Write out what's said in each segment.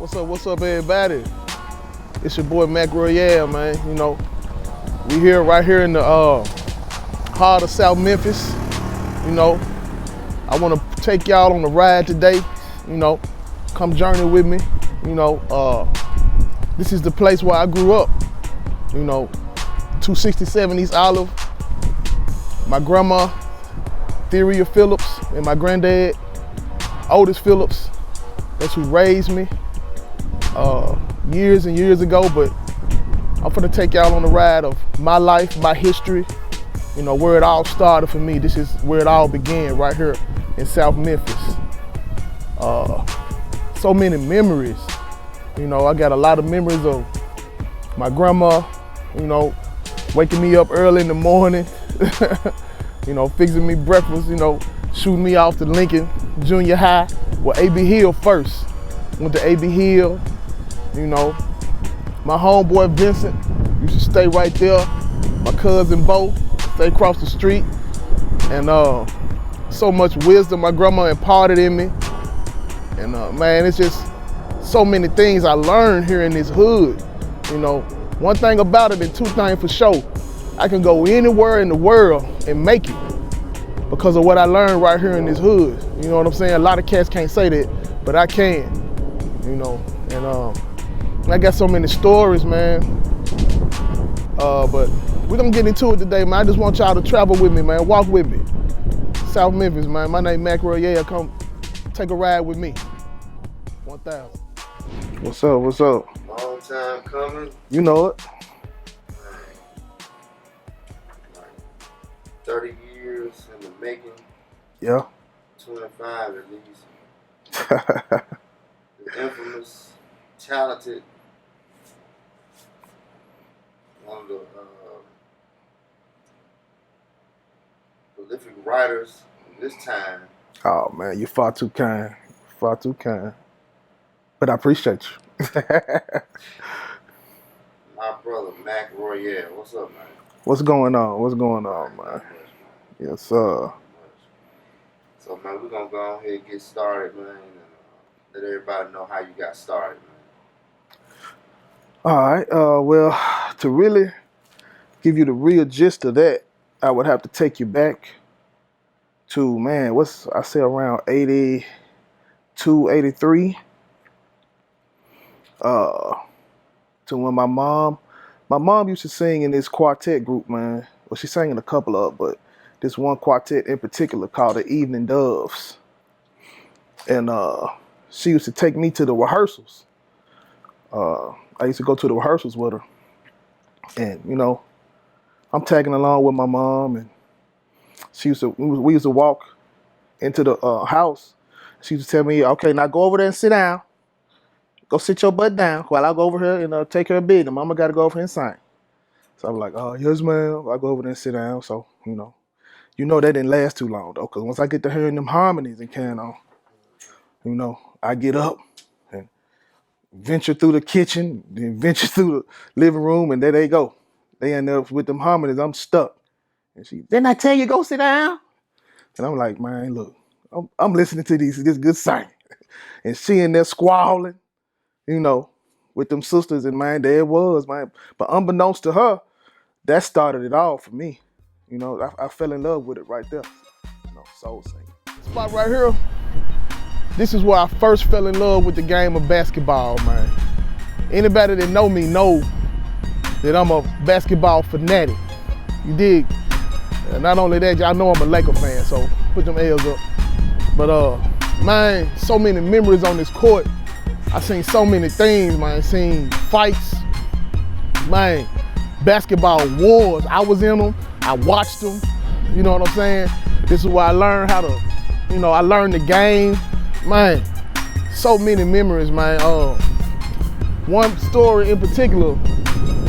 What's up, everybody? It's your boy Mac Royale, man. You know, we here right here in the heart of South Memphis. You know, I want to take y'all on a ride today. You know, come journey with me. You know, this is the place where I grew up. You know, 267 East Olive. My grandma, Theria Phillips, and my granddad, Otis Phillips. That's who raised me years and years ago, but I'm gonna take y'all on the ride of my life, my history, you know, where it all started for me. This is where it all began, right here in South Memphis. So many memories. You know, I got a lot of memories of my grandma, you know, waking me up early in the morning, you know, fixing me breakfast, you know, shooting me off to Lincoln Junior High. Well, A.B. Hill first. Went to A.B. Hill, you know. My homeboy Vincent used to stay right there. My cousin Bo stay across the street. And so much wisdom my grandma imparted in me. And man, it's just so many things I learned here in this hood. You know, one thing about it and two things for sure. I can go anywhere in the world and make it because of what I learned right here in this hood. You know what I'm saying? A lot of cats can't say that, but I can, you know. And I got so many stories, man. But we're gonna get into it today, man. I just want y'all to travel with me, man. Walk with me. South Memphis, man. My name Mac Royale. Come take a ride with me. 1000. What's up, what's up? Long time coming. You know it. Like 30 years in the making. Yeah. 25 at least. The infamous, talented, one of the prolific writers of this time. Oh man, you're far too kind. Far too kind. But I appreciate you. My brother, Mac Royale. What's up, man? What's going on? What's going on, man? Yes, sir. So, man, we're going to go ahead and get started, man, and let everybody know how you got started, man. All right. Well, to really give you the real gist of that, I would have to take you back to, man, I say around 82, 83. To when my mom used to sing in this quartet group, man. Well, she sang in a couple of, but this one quartet in particular called the Evening Doves. And she used to take me to the rehearsals. I used to go to the rehearsals with her. And, you know, I'm tagging along with my mom, and we used to walk into the house. She used to tell me, okay, now go over there and sit down. Go sit your butt down while I go over here and take care of business. Mama got to go over here and sing. So I'm like, oh, yes, ma'am. I go over there and sit down. So, you know that didn't last too long, though, because once I get to hearing them harmonies and carrying on, you know, I get up and venture through the kitchen, then venture through the living room, and there they go. They end up with them harmonies. I'm stuck. And didn't I tell you go sit down? And I'm like, man, look, I'm listening to this good singing. And she in there squalling, you know, with them sisters, and man, there it was, man. But unbeknownst to her, that started it all for me. You know, I fell in love with it right there. You know, soul singing. Spot right here, this is where I first fell in love with the game of basketball, man. Anybody that know me know that I'm a basketball fanatic. You dig? Not only that, y'all know I'm a Laker fan, so put them L's up. But man, so many memories on this court. I seen so many things, man. I seen fights, man, basketball wars. I was in them, I watched them, you know what I'm saying? This is where I learned how to, you know, I learned the game. Man, so many memories, man. One story in particular,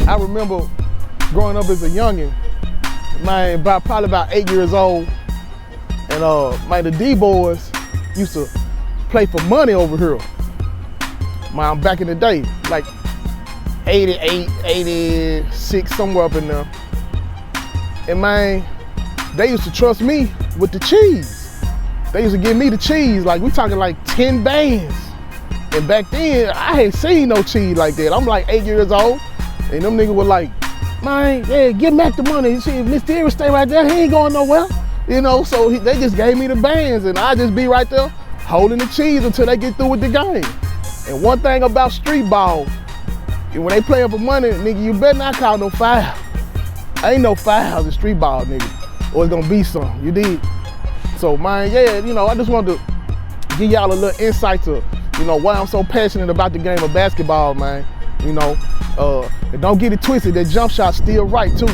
I remember growing up as a youngin', man, probably about 8 years old, and man, the D-boys used to play for money over here. Man, back in the day, like 88, 86, somewhere up in there. And man, they used to trust me with the cheese. They used to give me the cheese, like we talking like 10 bands. And back then, I ain't seen no cheese like that. I'm like 8 years old, and them niggas were like, man, yeah, give Mac the money. See, if Mr. Erie stay right there, he ain't going nowhere. You know, so they just gave me the bands, and I just be right there holding the cheese until they get through with the game. And one thing about street ball, when they playing for money, nigga, you better not call no foul. Ain't no fouls in street ball, nigga, or it's gonna be some, you dig? So, man, yeah, you know, I just wanted to give y'all a little insight to, you know, why I'm so passionate about the game of basketball, man. You know, and don't get it twisted, that jump shot's still right, too.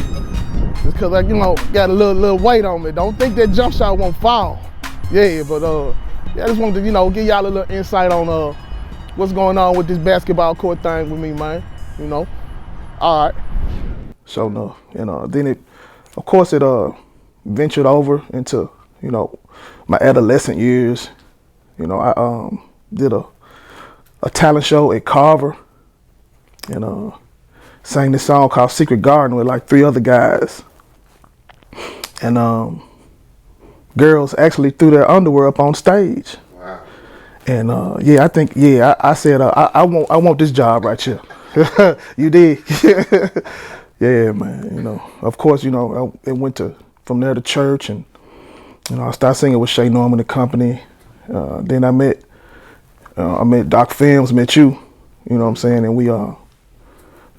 Just cause I, you know, got a little weight on me. Don't think that jump shot won't fall. Yeah, but yeah, I just wanted to, you know, give y'all a little insight on what's going on with this basketball court thing with me, man. You know, all right. So no, you know, then it, of course, it ventured over into, you know, my adolescent years. You know, I did a talent show at Carver, and sang this song called Secret Garden with like 3 other guys. And girls actually threw their underwear up on stage. Wow. And yeah, I think, yeah, I said, I want this job right here. You did. Yeah, man. You know, of course, you know, it went from there to church, and you know, I started singing with Shay Norman and company. Then I met Doc Films, met you. You know what I'm saying? And we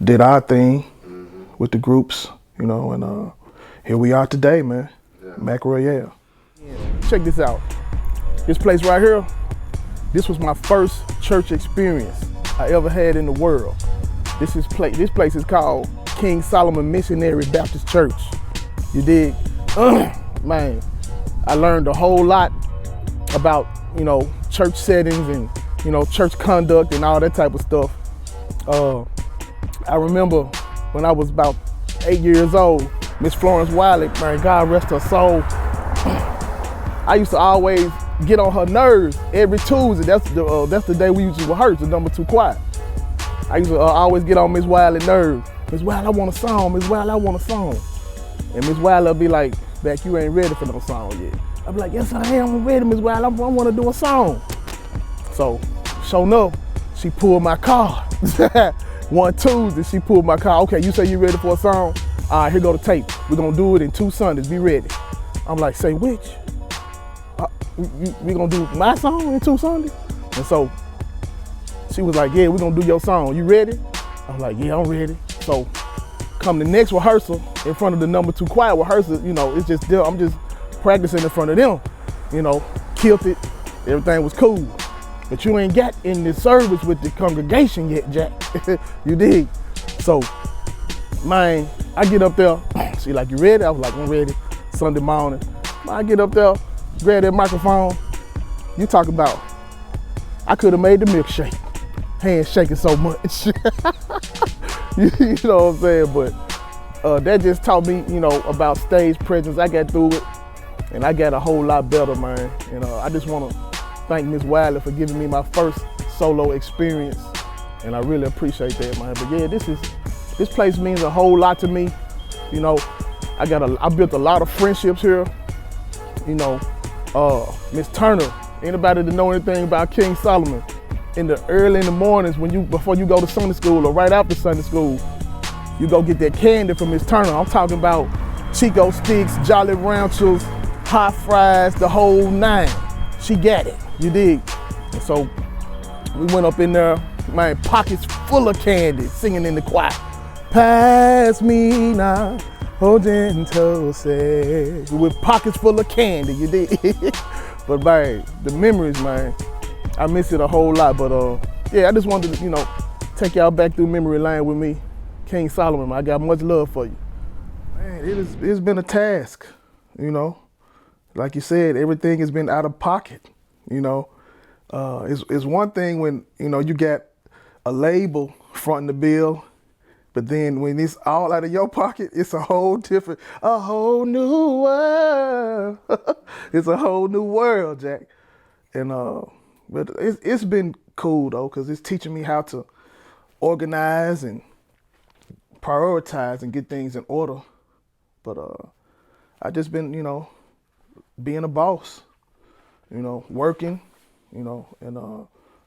did our thing with the groups. You know, and here we are today, man. Yeah. Mac Royale. Check this out. This place right here. This was my first church experience I ever had in the world. This place is called King Solomon Missionary Baptist Church. You dig? Man, I learned a whole lot about, you know, church settings and, you know, church conduct and all that type of stuff. I remember when I was about 8 years old, Miss Florence Wiley, man, God rest her soul. I used to always get on her nerves every Tuesday. That's the day we used to rehearse, the number 2 choir. I used to always get on Miss Wiley's nerves. Miss Wiley, I want a song. Miss Wiley, I want a song. And Miss Wiley will be like, Beck, you ain't ready for no song yet. I'll be like, yes, I am. I'm ready, Miss Wiley. I want to do a song. So, sure enough, she pulled my card. One Tuesday, she pulled my card. Okay, you say you ready for a song? All right, here go the tape. We're going to do it in 2 Sundays. Be ready. I'm like, say which? We going to do my song in 2 Sundays? And so she was like, yeah, we're going to do your song. You ready? I'm like, yeah, I'm ready. So come the next rehearsal in front of the number 2 choir rehearsal, you know, it's just there. I'm just practicing in front of them, you know, killed it. Everything was cool. But you ain't got in the service with the congregation yet, Jack. You dig? So, man, I get up there. She like, you ready? I was like, I'm ready. Sunday morning. I get up there, grab that microphone. You talk about, I could have made the milkshake. Hands shaking so much. You know what I'm saying? But that just taught me, you know, about stage presence. I got through it, and I got a whole lot better, man. You know, I just want to thank Miss Wiley for giving me my first solo experience, and I really appreciate that, man. But yeah, this place means a whole lot to me. You know, I built a lot of friendships here. You know, Miss Turner. Anybody that know anything about King Solomon? Early in the mornings, before you go to Sunday school or right after Sunday school, you go get that candy from Miss Turner. I'm talking about Chico sticks, Jolly Ranchers, hot fries, the whole 9. She got it, you dig? And so we went up in there, my pockets full of candy, singing in the choir. Pass me now, oh gentle say. With pockets full of candy, you dig? But man, the memories, man, I miss it a whole lot. But yeah, I just wanted to, you know, take y'all back through memory lane with me. King Solomon, man, I got much love for you. Man, it's been a task, you know. Like you said, everything has been out of pocket, you know. It's one thing when, you know, you got a label fronting the bill, but then when it's all out of your pocket, it's a whole new world. It's a whole new world, Jack. And but it's been cool though, because it's teaching me how to organize and prioritize and get things in order. But I just been, you know, being a boss, you know, working, you know, and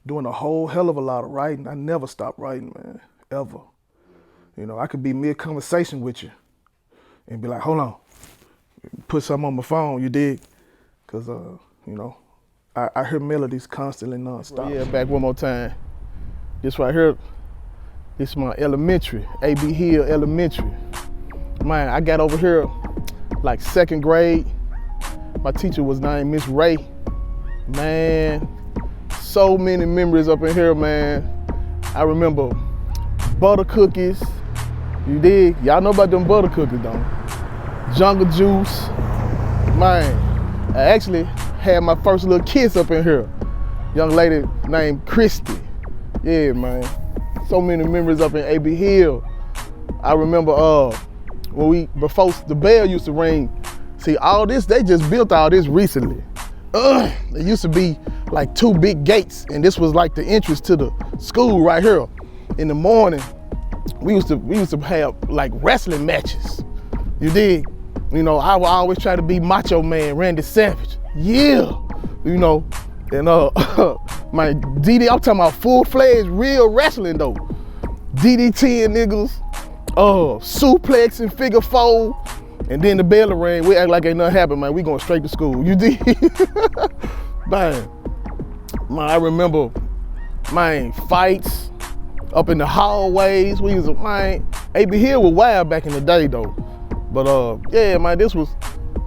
doing a whole hell of a lot of writing. I never stopped writing, man, ever. You know, I could be mid-conversation with you and be like, hold on, put something on my phone, you dig? Because, you know, I hear melodies constantly nonstop. Well, yeah, back one more time. This right here, this is my elementary, A.B. Hill Elementary. Man, I got over here like 2nd grade. My teacher was named Miss Ray. Man, so many memories up in here, man. I remember butter cookies. You dig? Y'all know about them butter cookies, don't you? Jungle juice. Man, I actually had my first little kiss up in here. Young lady named Christy. Yeah, man. So many memories up in A.B. Hill. I remember before the bell used to ring. See, all this, they just built all this recently. It used to be like 2 big gates, and this was like the entrance to the school right here. In the morning, we used to have like wrestling matches. You dig? You know, I would always try to be Macho Man, Randy Savage. Yeah, you know, and my DD, I'm talking about full-fledged real wrestling though. DDT and niggas, suplex and figure 4, and then the bell rang. We act like ain't nothing happened, man. We going straight to school. You did, man. I remember, man, fights up in the hallways. We was, man, A.B. Hill was wild back in the day though. But yeah, man, this was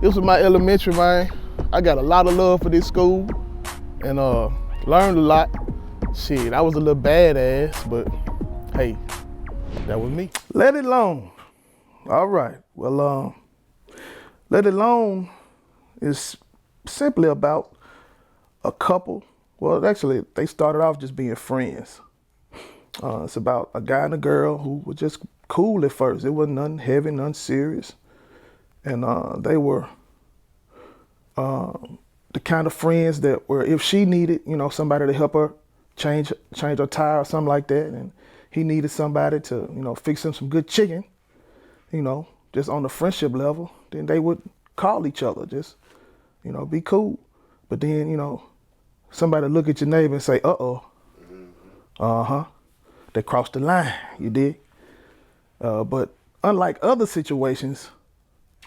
my elementary, man. I got a lot of love for this school and learned a lot. Shit, I was a little badass, but hey, that was me. Let It Alone. All right, well, Let It Alone is simply about a couple. Well, actually, they started off just being friends. It's about a guy and a girl who were just cool at first. It wasn't nothing heavy, nothing serious. And they were the kind of friends that were, if she needed, you know, somebody to help her change her tire or something like that, and he needed somebody to, you know, fix him some good chicken, you know, just on the friendship level, then they would call each other, just, you know, be cool. But then, you know, somebody look at your neighbor and say, uh-oh, they crossed the line, you dig? But unlike other situations,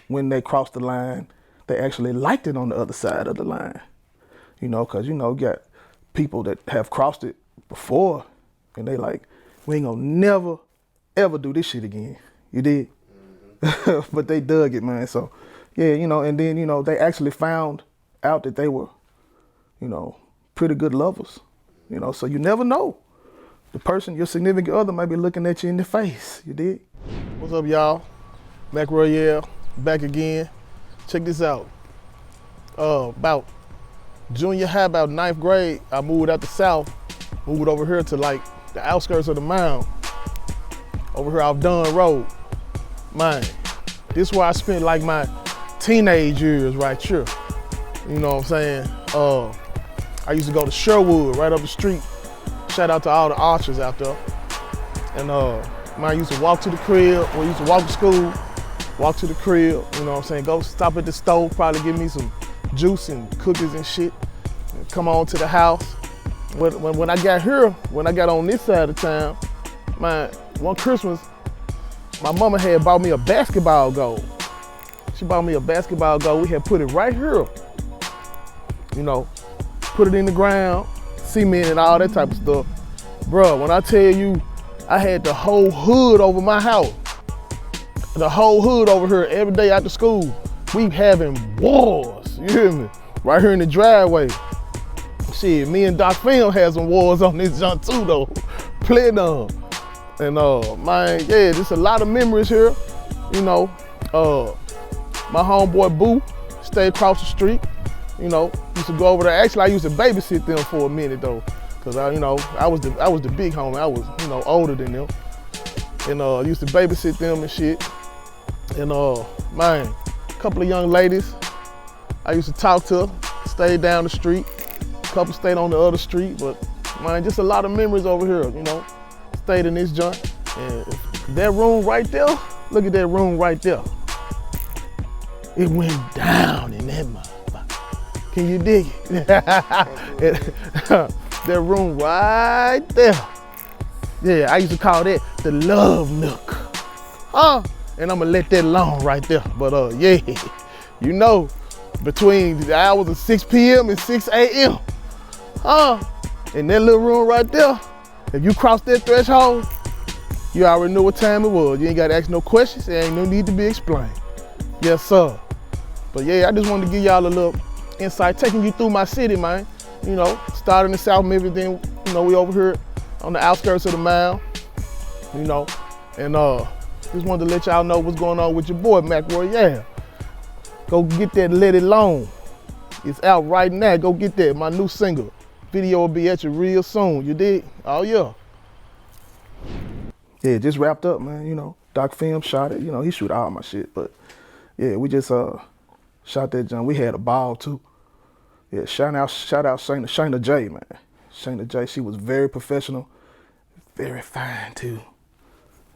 when they crossed the line, they actually liked it on the other side of the line. You know, because, you know, you got people that have crossed it before, and they like, we ain't gonna never, ever do this shit again. You did? But they dug it, man. So, yeah, you know, and then, you know, they actually found out that they were, you know, pretty good lovers. You know, so you never know. The person, your significant other, might be looking at you in the face. You did? What's up, y'all? Mac Royale, back again. Check this out. About junior high, about 9th grade, I moved out the South, moved over here to like the outskirts of the mound, over here off Dunn Road. Man, this is where I spent like my teenage years right here. You know what I'm saying? I used to go to Sherwood, right up the street. Shout out to all the archers out there. And man, I used to walk to the crib, or used to walk to school, walk to the crib, you know what I'm saying? Go stop at the stove, probably give me some juice and cookies and shit, and come on to the house. When I got here, when I got on this side of town, man, one Christmas, my mama had bought me a basketball goal. She bought me a basketball goal. We had put it right here. You know, put it in the ground, cement and all that type of stuff. Bruh, when I tell you, I had the whole hood over my house. The whole hood over here every day after school. We having wars, you hear me? Right here in the driveway. Shit, me and Doc Film had some wars on this junk too though. Plenty of them. And man, yeah, just a lot of memories here. You know, my homeboy Boo stayed across the street. You know, used to go over there. Actually, I used to babysit them for a minute though, cause I was the big homie. I was, you know, older than them, and used to babysit them and shit. And man, a couple of young ladies I used to talk to, stayed down the street. A couple stayed on the other street, but man, just a lot of memories over here. You know, stayed in this joint. And that room right there, look at that room right there. It went down in that motherfucker. Can you dig it? That room right there. Yeah, I used to call that the love nook. And I'm gonna let that alone right there. But yeah, you know, between the hours of 6 p.m. and 6 a.m. In that little room right there, if you cross that threshold, you already know what time it was. You ain't gotta ask no questions, there ain't no need to be explained. Yes, sir. But yeah, I just wanted to give y'all a little insight, taking you through my city, man. You know, starting in South Memphis, then, you know, we over here on the outskirts of the mile, you know, and just wanted to let y'all know what's going on with your boy, Mac Royale. Go get that Let It Alone. It's out right now. Go get that, my new single. Video will be at you real soon, you dig? Oh yeah. Yeah, just wrapped up, man, you know. Doc Film shot it, you know, he shoot all my shit, but yeah, we just shot that jump. We had a ball too. Yeah, shout out Shayna J, man. Shayna J, she was very professional, very fine too.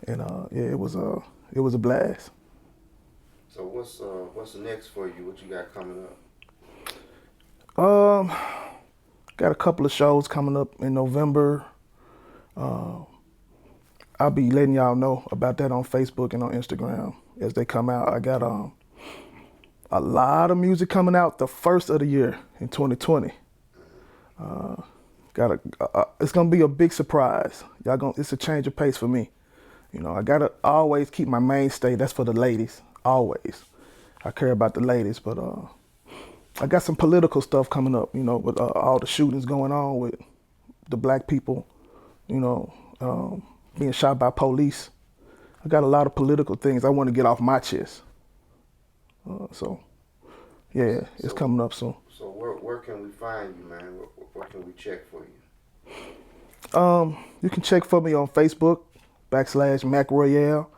And yeah, it was a blast. So what's next for you? What you got coming up? Got a couple of shows coming up in November. I'll be letting y'all know about that on Facebook and on Instagram as they come out. I got a lot of music coming out the first of the year in 2020. It's gonna be a big surprise. It's a change of pace for me. You know, I gotta always keep my mainstay. That's for the ladies, always. I care about the ladies, but I got some political stuff coming up. You know, with all the shootings going on with the black people. You know, being shot by police. I got a lot of political things I want to get off my chest. So, yeah, it's coming up soon. So where can we find you, man? Where can we check for you? You can check for me on Facebook, /Mac Royale.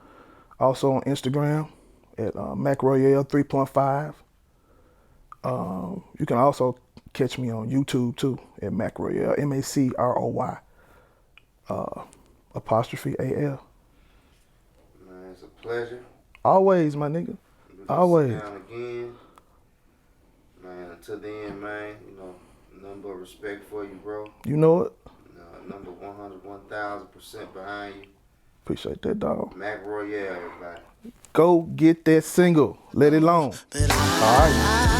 Also on Instagram at Mac Royale 3.5. You can also catch me on YouTube too at Mac Royale, MACROY, _AL. Man, it's a pleasure. Always, my nigga. Always. Sit down again. Man, until then, man, you know, nothing but respect for you, bro. You know it. Number 100, 1,000% behind you. Appreciate that, dog. Mac Royale, everybody. Go get that single. Let It Alone. All right.